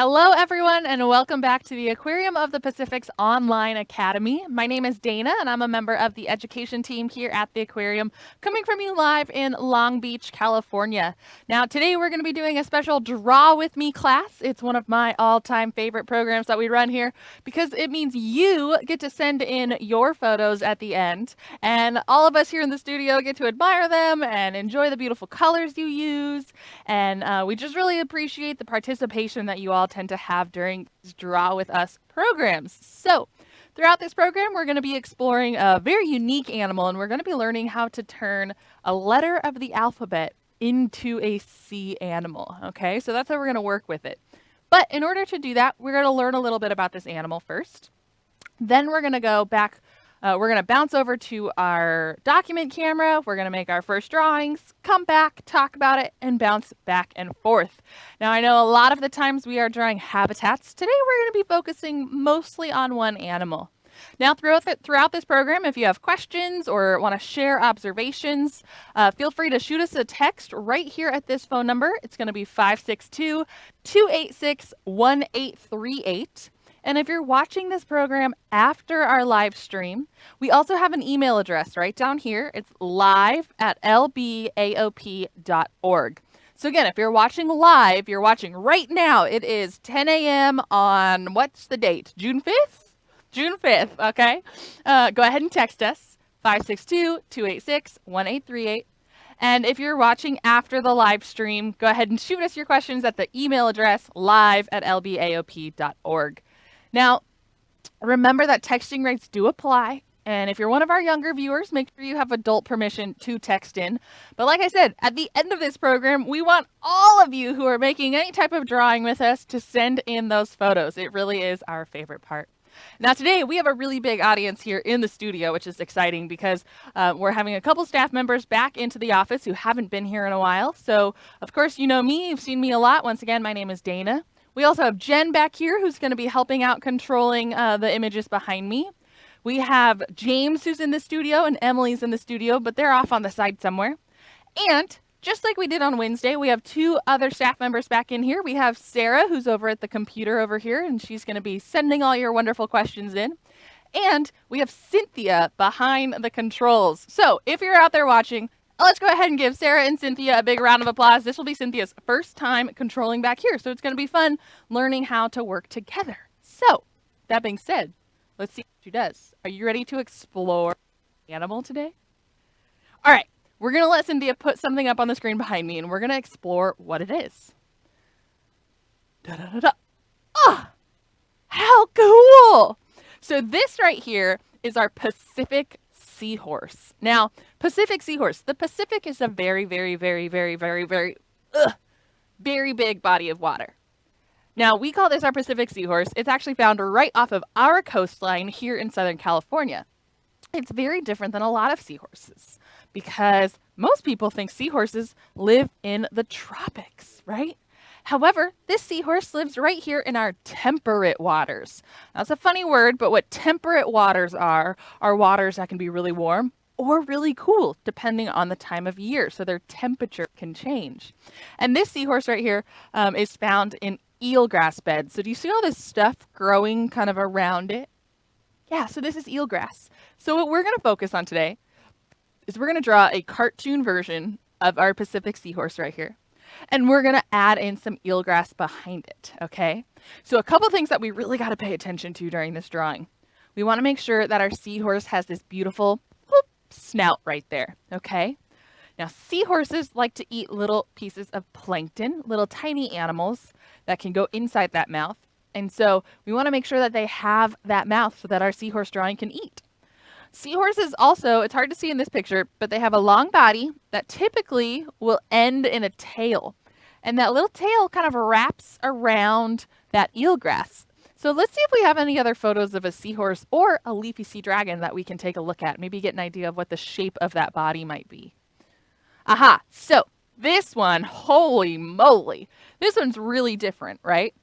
Hello, everyone, and welcome back to the Aquarium of the Pacific's online academy. My name is Dana, and I'm a member of the education team here at the aquarium, coming from you live in Long Beach, California. Now, today we're going to be doing a special Draw With Me class. It's one of my all-time favorite programs that we run here because it means you get to send in your photos at the end, and all of us here in the studio get to admire them and enjoy the beautiful colors you use. And we just really appreciate the participation that you all tend to have during these Draw With Us programs. So throughout this program, we're going to be exploring a very unique animal, and we're going to be learning how to turn a letter of the alphabet into a sea animal. Okay, so that's how we're going to work with it. But in order to do that, we're going to learn a little bit about this animal first. Then we're going to go back. We're going to bounce over to our document camera. We're going to make our first drawings, come back, talk about it, and bounce back and forth. Now, I know a lot of the times we are drawing habitats. Today, we're going to be focusing mostly on one animal. Now, throughout this program, if you have questions or want to share observations, feel free to shoot us a text right here at this phone number. It's going to be 562-286-1838. And if you're watching this program after our live stream, we also have an email address right down here. It's live@lbaop.org. So again, if you're watching live, you're watching right now. It is 10 a.m. on, what's the date? June 5th? June 5th, okay? Go ahead and text us, 562-286-1838. And if you're watching after the live stream, go ahead and shoot us your questions at the email address, live@lbaop.org. Now, remember that texting rates do apply. And if you're one of our younger viewers, make sure you have adult permission to text in. But like I said, at the end of this program, we want all of you who are making any type of drawing with us to send in those photos. It really is our favorite part. Now today we have a really big audience here in the studio, which is exciting because we're having a couple staff members back into the office who haven't been here in a while. So of course, you know me, you've seen me a lot. Once again, my name is Dana. We also have Jen back here who's going to be helping out controlling the images behind me. We have James who's in the studio and Emily's in the studio, but they're off on the side somewhere. And just like we did on Wednesday, we have two other staff members back in here. We have Sarah, who's over at the computer over here, and she's going to be sending all your wonderful questions in. And we have Cynthia behind the controls. So if you're out there watching, let's go ahead and give Sarah and Cynthia a big round of applause. This will be Cynthia's first time controlling back here, so it's going to be fun learning how to work together. So that being said, let's see what she does. Are you ready to explore the animal today? All right. We're going to let Cynthia put something up on the screen behind me, and we're going to explore what it is. Da-da-da-da. Ah! How cool! So this right here is our Pacific Seahorse. Now, Pacific Seahorse. The Pacific is a very, very, very, very, very, very, very big body of water. Now, we call this our Pacific Seahorse. It's actually found right off of our coastline here in Southern California. It's very different than a lot of seahorses because most people think seahorses live in the tropics, right? However, this seahorse lives right here in our temperate waters. That's a funny word, but what temperate waters are waters that can be really warm or really cool, depending on the time of year. So their temperature can change. And this seahorse right here is found in eelgrass beds. So do you see all this stuff growing kind of around it? Yeah, so this is eelgrass. So what we're going to focus on today is we're going to draw a cartoon version of our Pacific Seahorse right here. And we're going to add in some eelgrass behind it, okay? So a couple things that we really got to pay attention to during this drawing. We want to make sure that our seahorse has this beautiful snout right there, okay? Now, seahorses like to eat little pieces of plankton, little tiny animals that can go inside that mouth. And so we want to make sure that they have that mouth so that our seahorse drawing can eat. Seahorses also, it's hard to see in this picture, but they have a long body that typically will end in a tail. And that little tail kind of wraps around that eelgrass. So let's see if we have any other photos of a seahorse or a leafy sea dragon that we can take a look at. Maybe get an idea of what the shape of that body might be. Aha, so this one, holy moly, this one's really different, right?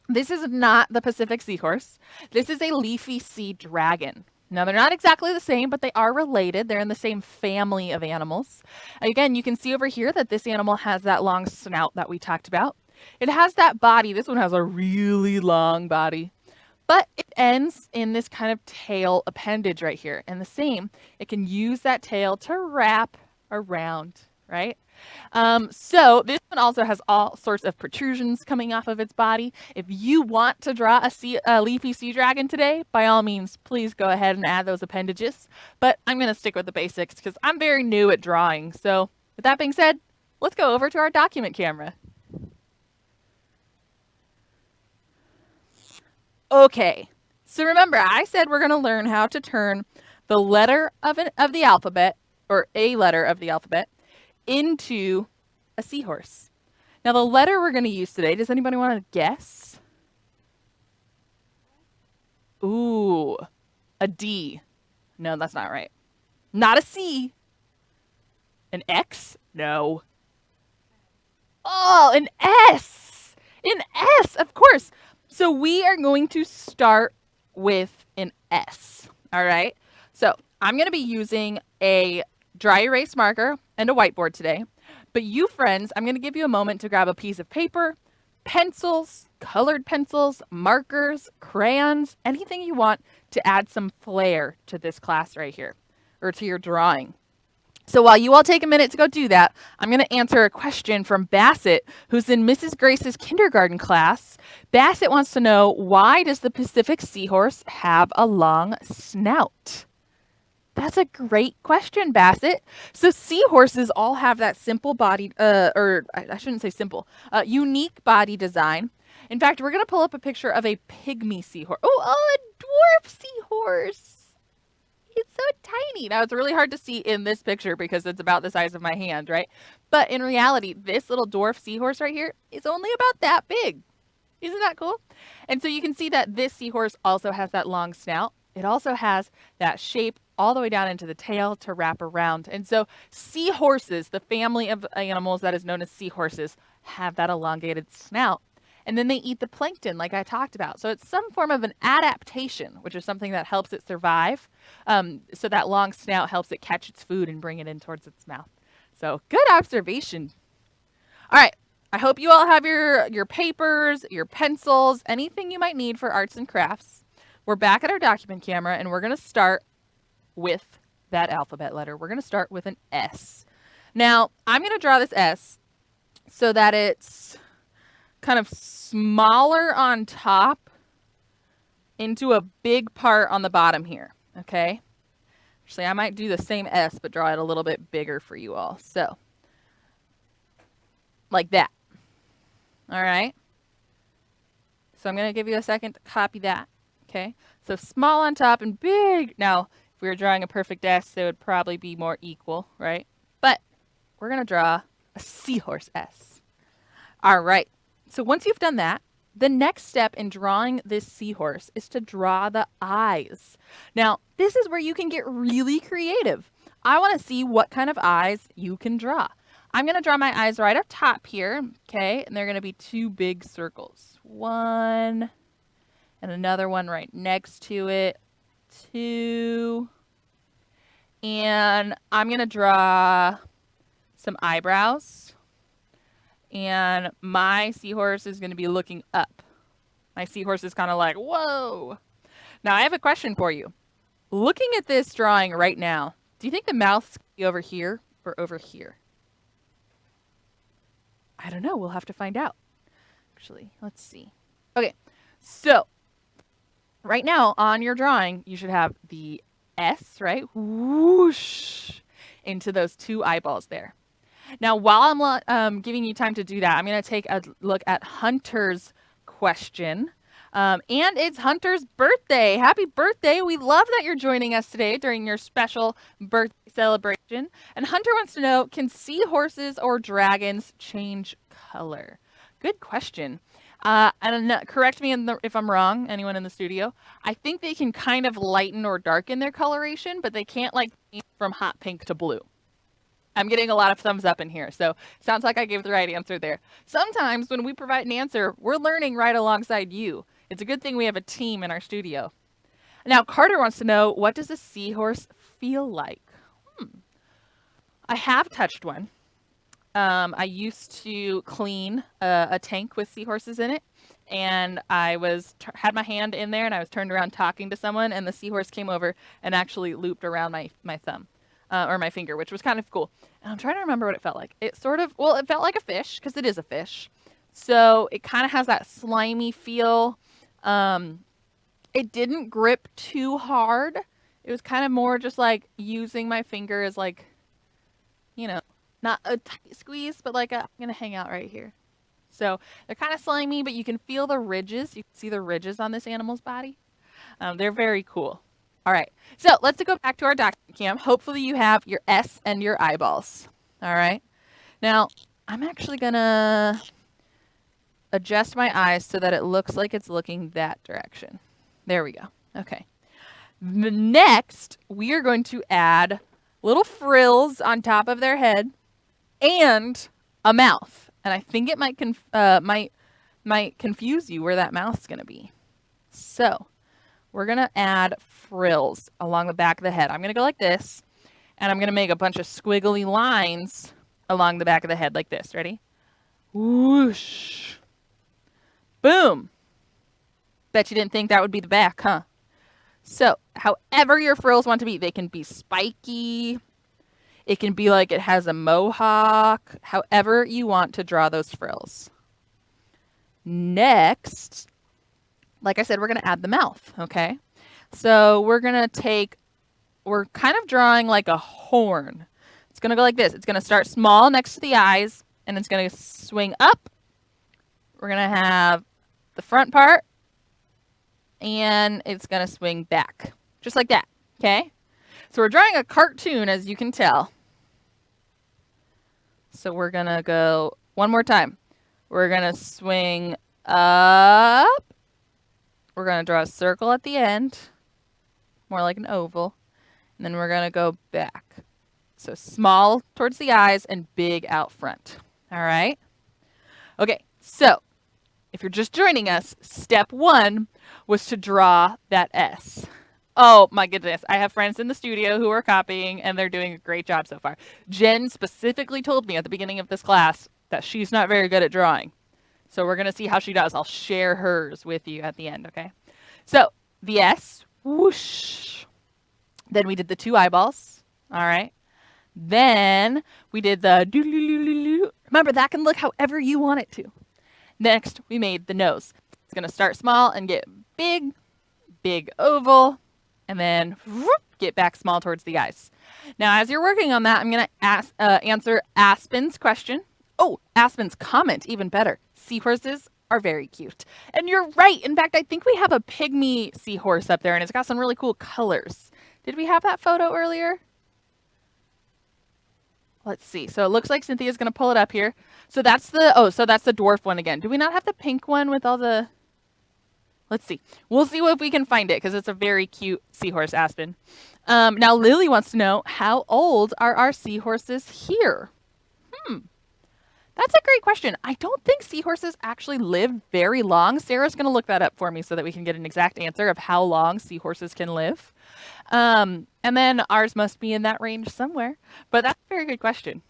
This is not the Pacific Seahorse. This is a Leafy Sea Dragon. Now, they're not exactly the same, but they are related. They're in the same family of animals. Again, you can see over here that this animal has that long snout that we talked about. It has that body. This one has a really long body, but it ends in this kind of tail appendage right here. And the same, it can use that tail to wrap around, right? So this one also has all sorts of protrusions coming off of its body. If you want to draw a leafy sea dragon today, by all means, please go ahead and add those appendages. But I'm going to stick with the basics because I'm very new at drawing. So with that being said, let's go over to our document camera. Okay, so remember I said we're going to learn how to turn the letter of the alphabet, or a letter of the alphabet, into a seahorse. Now the letter we're going to use today, does anybody want to guess? Ooh, a D. No, that's not right. Not a C. An X? No. Oh, an S. An S, of course. So we are going to start with an S. All right. So I'm going to be using a dry erase marker and a whiteboard today. But you friends, I'm going to give you a moment to grab a piece of paper, pencils, colored pencils, markers, crayons, anything you want to add some flair to this class right here, or to your drawing. So while you all take a minute to go do that, I'm going to answer a question from Bassett, who's in Mrs. Grace's kindergarten class. Bassett wants to know, why does the Pacific seahorse have a long snout? That's a great question, Bassett. So seahorses all have that simple body, or I shouldn't say simple, unique body design. In fact, we're going to pull up a picture of a pygmy seahorse. Oh, a dwarf seahorse. It's so tiny. Now, it's really hard to see in this picture because it's about the size of my hand, right? But in reality, this little dwarf seahorse right here is only about that big. Isn't that cool? And so you can see that this seahorse also has that long snout. It also has that shape all the way down into the tail to wrap around. And so seahorses, the family of animals that is known as seahorses, have that elongated snout. And then they eat the plankton like I talked about. So it's some form of an adaptation, which is something that helps it survive. So that long snout helps it catch its food and bring it in towards its mouth. So good observation. All right. I hope you all have your papers, your pencils, anything you might need for arts and crafts. We're back at our document camera, and we're going to start with that alphabet letter. We're going to start with an S. Now, I'm going to draw this S so that it's kind of smaller on top into a big part on the bottom here, okay? Actually, I might do the same S, but draw it a little bit bigger for you all. So, like that. All right? So I'm going to give you a second to copy that, okay? So small on top and big. Now, if we were drawing a perfect S, they would probably be more equal, right? But we're going to draw a seahorse S. All right. So once you've done that, the next step in drawing this seahorse is to draw the eyes. Now, this is where you can get really creative. I want to see what kind of eyes you can draw. I'm going to draw my eyes right up top here, okay? And they're going to be two big circles. One, and another one right next to it. Two. And I'm going to draw some eyebrows. And my seahorse is going to be looking up. My seahorse is kind of like, whoa. Now, I have a question for you. Looking at this drawing right now, do you think the mouth's going to be over here or over here? I don't know. We'll have to find out. Actually, let's see. Okay, so right now on your drawing, you should have the S, right? Whoosh, into those two eyeballs there. Now, while I'm giving you time to do that, I'm going to take a look at Hunter's question. And it's Hunter's birthday. Happy birthday. We love that you're joining us today during your special birthday celebration. And Hunter wants to know, can seahorses or dragons change color? Good question. And correct me if I'm wrong, anyone in the studio. I think they can kind of lighten or darken their coloration, but they can't like change from hot pink to blue. I'm getting a lot of thumbs up in here, so sounds like I gave the right answer there. Sometimes when we provide an answer, we're learning right alongside you. It's a good thing we have a team in our studio. Now, Carter wants to know, what does a seahorse feel like? I have touched one. I used to clean a tank with seahorses in it, and I had my hand in there, and I was turned around talking to someone, and the seahorse came over and actually looped around my thumb, or my finger, which was kind of cool. And I'm trying to remember what it felt like. It sort of, well, it felt like a fish, because it is a fish. So it kind of has that slimy feel. It didn't grip too hard. It was kind of more just like using my finger as like, you know, not a tight squeeze, but like I'm going to hang out right here. So they're kind of slimy, but you can feel the ridges. You can see the ridges on this animal's body. They're very cool. All right. So let's go back to our document cam. Hopefully you have your S and your eyeballs. All right. Now I'm actually going to adjust my eyes so that it looks like it's looking that direction. There we go. Okay. Next, we are going to add little frills on top of their head and a mouth. And I think it might confuse you where that mouth's going to be. So we're going to add frills along the back of the head. I'm going to go like this, and I'm going to make a bunch of squiggly lines along the back of the head like this. Ready? Whoosh. Boom. Bet you didn't think that would be the back, huh? So, however your frills want to be, they can be spiky. It can be like it has a mohawk. However you want to draw those frills. Next, like I said, we're going to add the mouth, okay? So, we're kind of drawing like a horn. It's going to go like this. It's going to start small next to the eyes, and it's going to swing up. We're going to have the front part, and it's going to swing back, just like that, okay? So we're drawing a cartoon, as you can tell. So we're going to go one more time. We're going to swing up. We're going to draw a circle at the end, more like an oval, and then we're going to go back. So small towards the eyes and big out front, all right? Okay, so if you're just joining us, step 1 was to draw that S. Oh my goodness. I have friends in the studio who are copying, and they're doing a great job so far. Jen specifically told me at the beginning of this class that she's not very good at drawing. So we're going to see how she does. I'll share hers with you at the end, okay? So the S, whoosh. Then we did the 2 eyeballs, all right? Then we did the doo-doo-doo-doo-doo. Remember, that can look however you want it to. Next, we made the nose. It's going to start small and get big, big oval, and then whoop, get back small towards the eyes. Now, as you're working on that, I'm going to answer Aspen's question. Oh, Aspen's comment, even better. Seahorses are very cute. And you're right. In fact, I think we have a pygmy seahorse up there, and it's got some really cool colors. Did we have that photo earlier? Let's see. So it looks like Cynthia's going to pull it up here. So that's the dwarf one again. Do we not have the pink one with all the... Let's see. We'll see if we can find it, because it's a very cute seahorse, Aspen. Now Lily wants to know, how old are our seahorses here? That's a great question. I don't think seahorses actually live very long. Sarah's going to look that up for me so that we can get an exact answer of how long seahorses can live. And then ours must be in that range somewhere. But that's a very good question.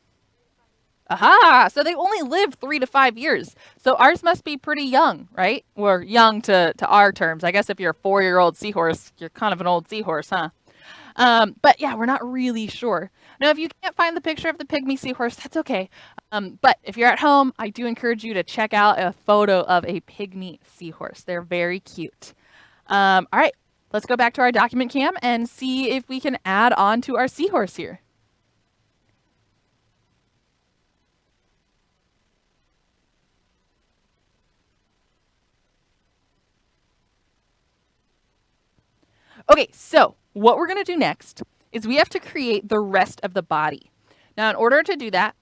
Aha! So they only live 3 to 5 years. So ours must be pretty young, right? Or young to our terms. I guess if you're a 4-year-old seahorse, you're kind of an old seahorse, huh? But yeah, we're not really sure. Now, if you can't find the picture of the pygmy seahorse, that's okay. But if you're at home, I do encourage you to check out a photo of a pygmy seahorse. They're very cute. All right, let's go back to our document cam and see if we can add on to our seahorse here. Okay, so what we're going to do next is we have to create the rest of the body. Now, in order to do that,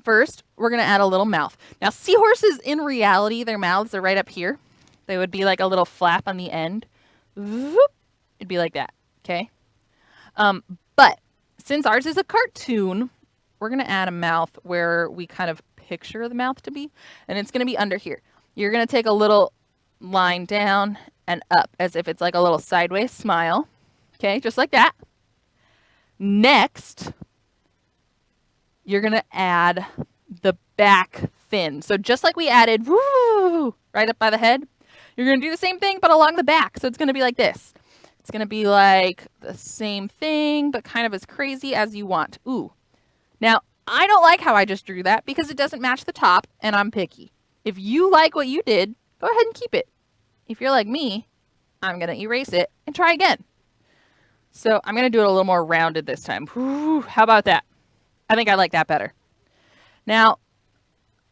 first, we're going to add a little mouth. Now, seahorses, in reality, their mouths are right up here. They would be like a little flap on the end. It'd be like that, okay? But since ours is a cartoon, we're going to add a mouth where we kind of picture the mouth to be, and it's going to be under here. You're going to take a little line down and up as if it's like a little sideways smile. Okay, just like that. Next, you're going to add the back fin. So just like we added woo, right up by the head, you're going to do the same thing, but along the back. So it's going to be like this. It's going to be like the same thing, but kind of as crazy as you want. Ooh. Now, I don't like how I just drew that because it doesn't match the top, and I'm picky. If you like what you did, go ahead and keep it. If you're like me, I'm going to erase it and try again. So I'm going to do it a little more rounded this time. Whew, how about that? I think I like that better. Now,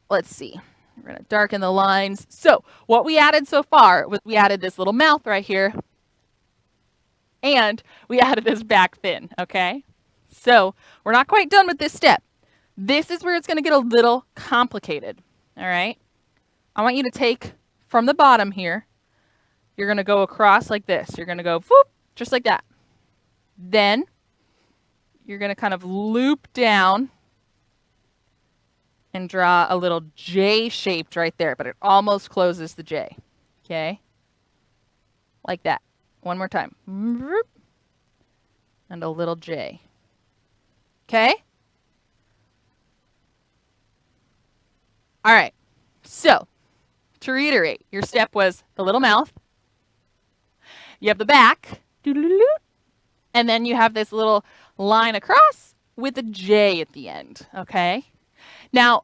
let's see. We're going to darken the lines. So what we added so far was we added this little mouth right here. And we added this back fin, okay? So we're not quite done with this step. This is where it's going to get a little complicated, all right? I want you to take from the bottom here. You're going to go across like this. You're going to go, whoop, just like that. Then you're going to kind of loop down and draw a little J shaped right there, but it almost closes the J, okay? Like that. One more time. And a little J. Okay? All right. So, to reiterate, your step was the little mouth. You have the back. And then you have this little line across with a J at the end. Okay? Now,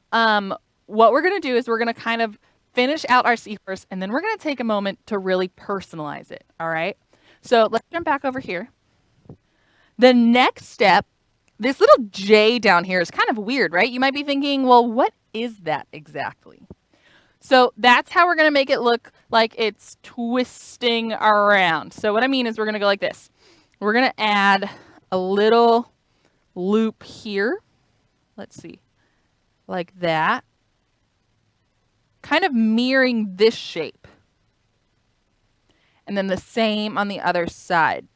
what we're going to do is we're going to kind of finish out our seahorse, and then we're going to take a moment to really personalize it. All right? So let's jump back over here. The next step, this little J down here is kind of weird, right? You might be thinking, well, what is that exactly? So that's how we're going to make it look like it's twisting around. So what I mean is we're going to go like this. We're going to add a little loop here. Let's see. Like that. Kind of mirroring this shape. And then the same on the other side.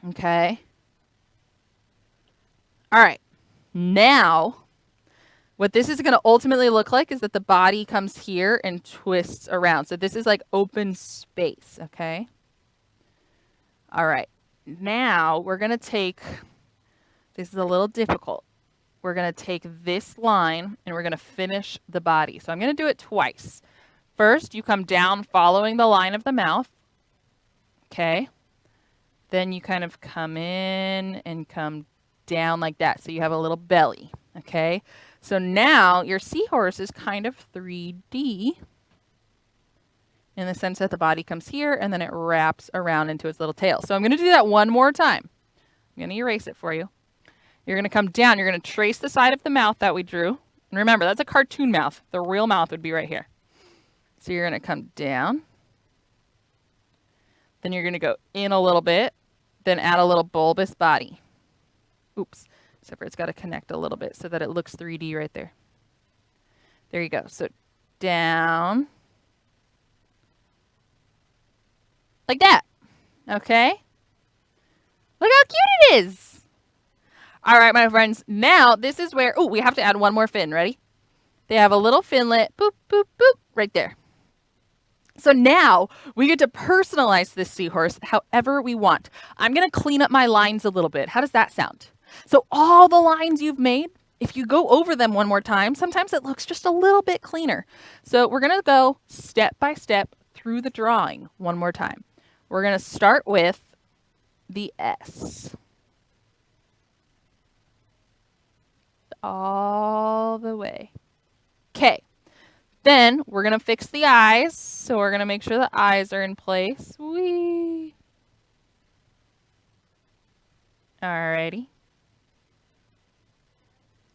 Okay. All right. Now, what this is going to ultimately look like is that the body comes here and twists around. So this is like open space. Okay. All right. Now we're going to take, this is a little difficult. We're going to take this line and we're going to finish the body. So I'm going to do it twice. First, you come down following the line of the mouth. Okay. Then you kind of come in and come down like that. So you have a little belly. Okay. So now your seahorse is kind of 3D in the sense that the body comes here and then it wraps around into its little tail. So I'm going to do that one more time. I'm going to erase it for you. You're going to come down. You're going to trace the side of the mouth that we drew. And remember, that's a cartoon mouth. The real mouth would be right here. So you're going to come down. Then you're going to go in a little bit. Then add a little bulbous body. Oops. Except for it's got to connect a little bit so that it looks 3D right there. There you go. So down. Like that. Okay? Look how cute it is. All right, my friends. Now, this is where, we have to add one more fin. Ready? They have a little finlet. Boop, boop, boop. Right there. So now we get to personalize this seahorse however we want. I'm going to clean up my lines a little bit. How does that sound? So all the lines you've made, if you go over them one more time, sometimes it looks just a little bit cleaner. So we're going to go step by step through the drawing one more time. We're going to start with the S. All the way. Okay. Then we're going to fix the eyes. So we're going to make sure the eyes are in place. Whee! Alrighty.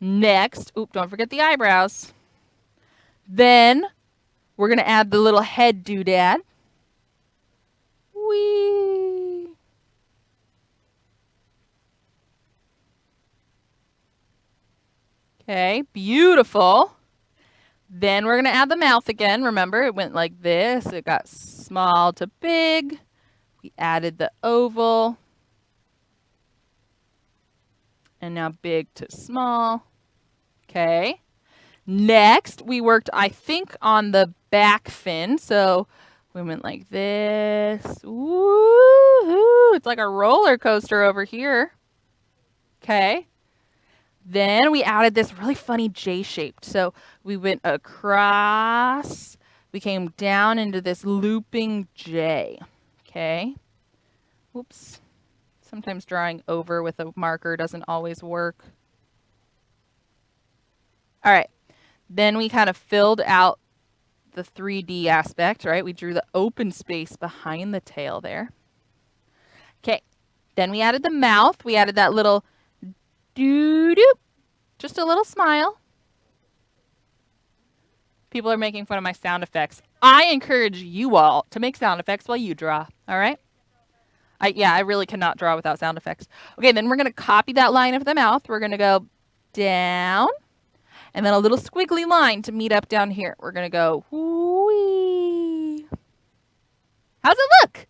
Next, don't forget the eyebrows. Then we're going to add the little head doodad. Whee! Okay, beautiful. Then we're going to add the mouth again. Remember, it went like this. It got small to big. We added the oval. And now big to small. Okay. Next, we worked, I think, on the back fin. So we went like this. Woo-hoo! It's like a roller coaster over here. Okay. Then we added this really funny J-shaped. So we went across, we came down into this looping J. Okay. Whoops. Sometimes drawing over with a marker doesn't always work. All right. Then we kind of filled out the 3D aspect, right? We drew the open space behind the tail there. Okay. Then we added the mouth. We added that little doo-doo. Just a little smile. People are making fun of my sound effects. I encourage you all to make sound effects while you draw. All right? I really cannot draw without sound effects. Okay, then we're going to copy that line of the mouth. We're going to go down, and then a little squiggly line to meet up down here. We're going to go whee. How's it look?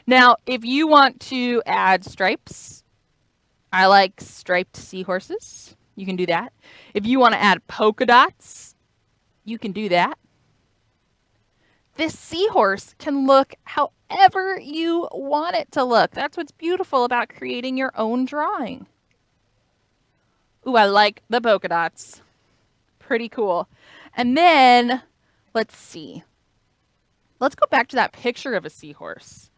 Now, if you want to add stripes, I like striped seahorses. You can do that. If you want to add polka dots, you can do that. This seahorse can look however you want it to look. That's what's beautiful about creating your own drawing. Ooh, I like the polka dots. Pretty cool. And then, let's see. Let's go back to that picture of a seahorse.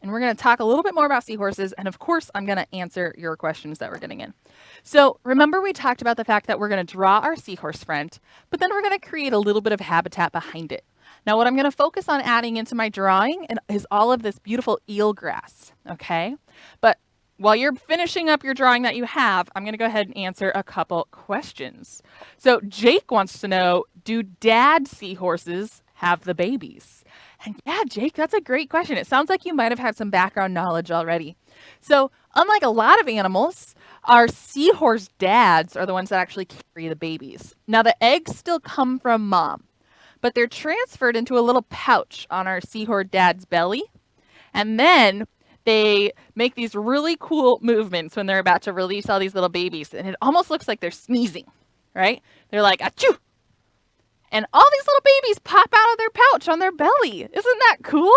And we're going to talk a little bit more about seahorses. And of course, I'm going to answer your questions that we're getting in. So remember we talked about the fact that we're going to draw our seahorse friend, but then we're going to create a little bit of habitat behind it. Now, what I'm going to focus on adding into my drawing is all of this beautiful eelgrass, okay? But while you're finishing up your drawing that you have, I'm going to go ahead and answer a couple questions. So Jake wants to know, do dad seahorses have the babies? And yeah, Jake, that's a great question. It sounds like you might have had some background knowledge already. So unlike a lot of animals, our seahorse dads are the ones that actually carry the babies. Now, the eggs still come from mom, but they're transferred into a little pouch on our seahorse dad's belly. And then they make these really cool movements when they're about to release all these little babies. And it almost looks like they're sneezing, right? They're like, achoo! And all these little babies pop out of their pouch on their belly. Isn't that cool?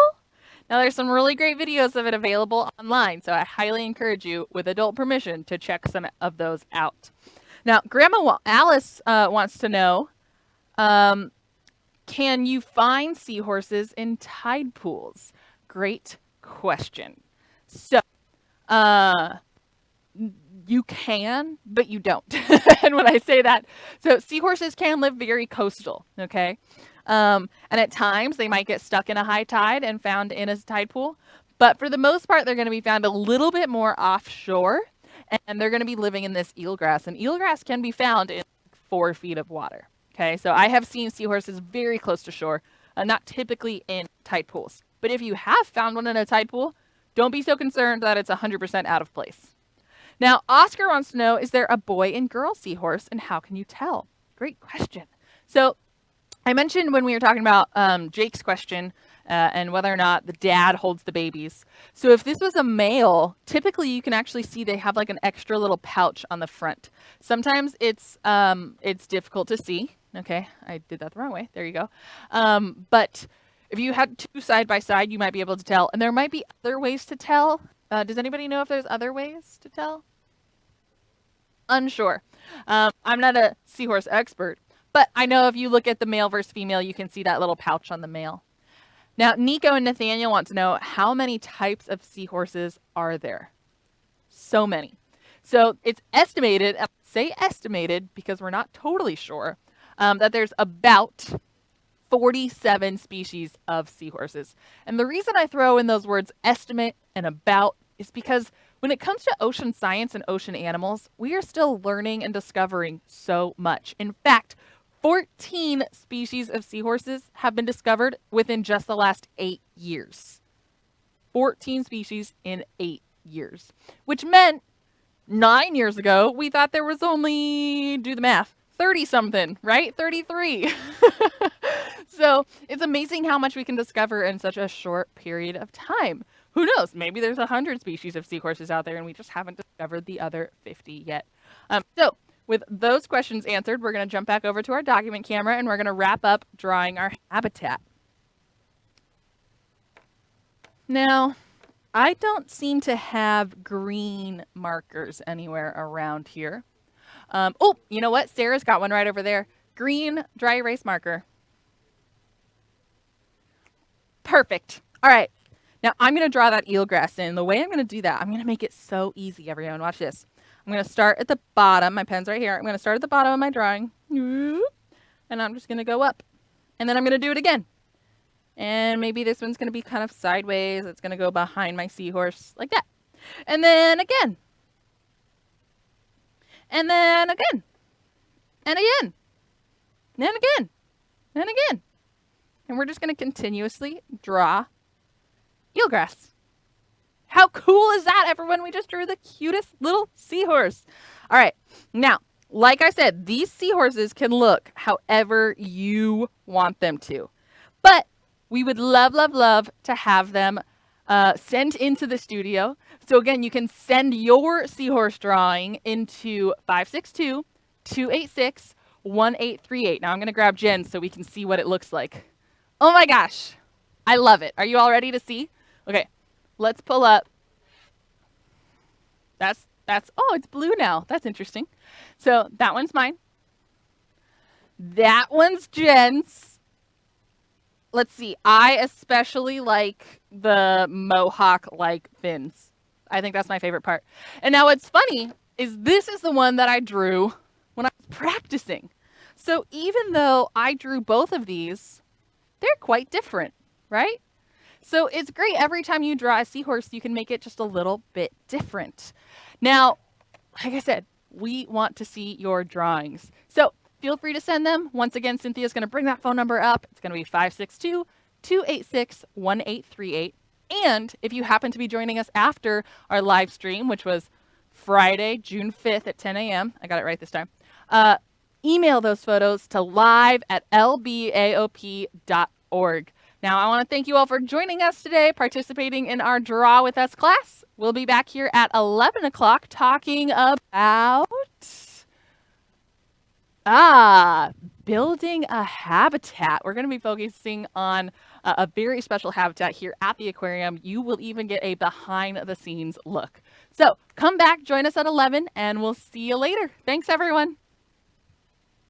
Now, there's some really great videos of it available online, so I highly encourage you, with adult permission, to check some of those out. Now, Grandma Alice wants to know, can you find seahorses in tide pools? Great question. So, you can, but you don't. And when I say that, so seahorses can live very coastal, okay? And at times they might get stuck in a high tide and found in a tide pool. But for the most part, they're going to be found a little bit more offshore, and they're going to be living in this eelgrass. And eelgrass can be found in 4 feet of water. Okay, so I have seen seahorses very close to shore, not typically in tide pools. But if you have found one in a tide pool, don't be so concerned that it's 100% out of place. Now, Oscar wants to know, is there a boy and girl seahorse, and how can you tell? Great question. So I mentioned when we were talking about Jake's question and whether or not the dad holds the babies. So if this was a male, typically you can actually see they have like an extra little pouch on the front. Sometimes it's difficult to see. Okay, I did that the wrong way. There you go. But if you had 2 side by side, you might be able to tell. And there might be other ways to tell. Does anybody know if there's other ways to tell? Unsure. I'm not a seahorse expert, but I know if you look at the male versus female, you can see that little pouch on the male. Now, Nico and Nathaniel want to know, how many types of seahorses are there? So many. So it's estimated, I say estimated because we're not totally sure, that there's about 47 species of seahorses. And the reason I throw in those words estimate and about is because when it comes to ocean science and ocean animals, we are still learning and discovering so much. In fact, 14 species of seahorses have been discovered within just the last 8 years. 14 species in 8 years, which meant 9 years ago, we thought there was only, do the math, 30 something, right? 33. So it's amazing how much we can discover in such a short period of time. Who knows? Maybe there's 100 species of seahorses out there and we just haven't discovered the other 50 yet. So with those questions answered, we're going to jump back over to our document camera and we're going to wrap up drawing our habitat. Now, I don't seem to have green markers anywhere around here. Oh, you know what? Sarah's got one right over there. Green dry erase marker. Perfect. All right. Now I'm going to draw that eelgrass in. The way I'm going to do that, I'm going to make it so easy, everyone. Watch this. I'm going to start at the bottom. My pen's right here. I'm going to start at the bottom of my drawing. And I'm just going to go up. And then I'm going to do it again. And maybe this one's going to be kind of sideways. It's going to go behind my seahorse like that. And then again. And then again. And again. And again. And again. And we're just going to continuously draw eelgrass. How cool is that, everyone? We just drew the cutest little seahorse. All right. Now, like I said, these seahorses can look however you want them to. But we would love, love, love to have them sent into the studio. So again, you can send your seahorse drawing into 562-286-1838. Now I'm going to grab Jen so we can see what it looks like. Oh my gosh. I love it. Are you all ready to see? Okay, let's pull up. Oh, it's blue now. That's interesting. So that one's mine. That one's Jen's. Let's see. I especially like the mohawk-like fins. I think that's my favorite part. And now what's funny is this is the one that I drew when I was practicing. So even though I drew both of these, they're quite different, right? So it's great. Every time you draw a seahorse, you can make it just a little bit different. Now, like I said, we want to see your drawings. So feel free to send them. Once again, Cynthia's going to bring that phone number up. It's going to be 562-286-1838. And if you happen to be joining us after our live stream, which was Friday, June 5th at 10 a.m., I got it right this time, email those photos to live@lbaop.org. Now, I want to thank you all for joining us today, participating in our Draw With Us class. We'll be back here at 11 o'clock talking about building a habitat. We're going to be focusing on a very special habitat here at the aquarium. You will even get a behind-the-scenes look. So come back, join us at 11, and we'll see you later. Thanks, everyone.